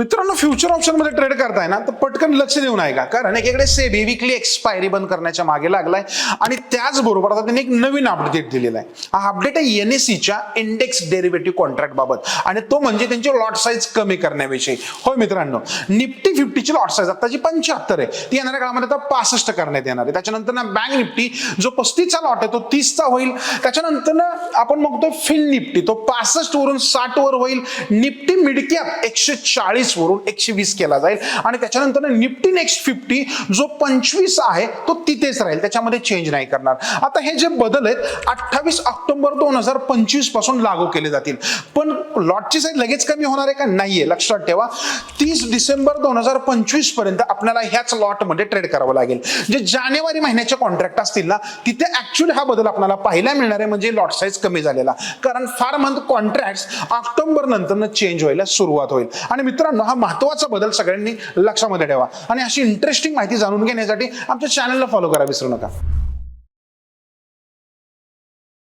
मित्रांनो, future option मध्ये trade करताय ना तर पटकन लक्ष देऊ नये का, कारण एकीकडे सेबी वीकली एक्सपायरी बंद करण्याच्या मागे लागलाय आणि त्याचबरोबर आता त्यांनी एक नवीन अपडेट दिलेला आहे. हा अपडेट आहे एनएससीच्या इंडेक्स डेरिव्हेटिव्ह कॉन्ट्रॅक्ट बाबत आणि तो म्हणजे त्यांची लॉट साईज कमी करण्याविषयी. होय मित्रांनो, निफ्टी 50 ची लॉट साईज आताची 75 आहे, ती येणाऱ्या काळामध्ये आता 65 करण्यात येणार आहे. त्याच्यानंतर ना बँक निफ्टी जो 35 चा लॉट आहे तो 30 चा होईल. त्याच्यानंतर ना आपण बघतोय फिन निफ्टी तो 65 वरून 60 वर होईल. निफ्टी मिड कॅप 140 वरून 120 केला जाईल आणि त्याच्यानंतर निफ्टी नेक्स्ट 50 जो 25 आहे तो तिथेच राहील, त्याच्यामध्ये चेंज नाही करणार. आता हे जे बदल आहेत 28 ऑक्टोबर 2025 पासून लागू केले जातील, पण लॉटची साईज लगेच कमी होणार आहे का? नाहीये. लक्षात ठेवा, 30 डिसेंबर 2025 पर्यंत आपल्याला ह्याच लॉट मध्ये ट्रेड करावं लागेल. जे जानेवारी महिन्याचे कॉन्ट्रॅक्ट असतील ना तिथे ऍक्च्युअली हा बदल आपल्याला पाहायला मिळणार आहे, म्हणजे लॉट साईज कमी झालेला, कारण फार मंथ कॉन्ट्रॅक्ट ऑक्टोबर नंतर चेंज व्हायला सुरुवात होईल. आणि मित्रांनो, हा महत्त्वाचा बदल सगळ्यांनी लक्षामध्ये ठेवा आणि अशी इंटरेस्टिंग माहिती जाणून घेण्यासाठी आमच्या चॅनलला फॉलो करा विसरू नका.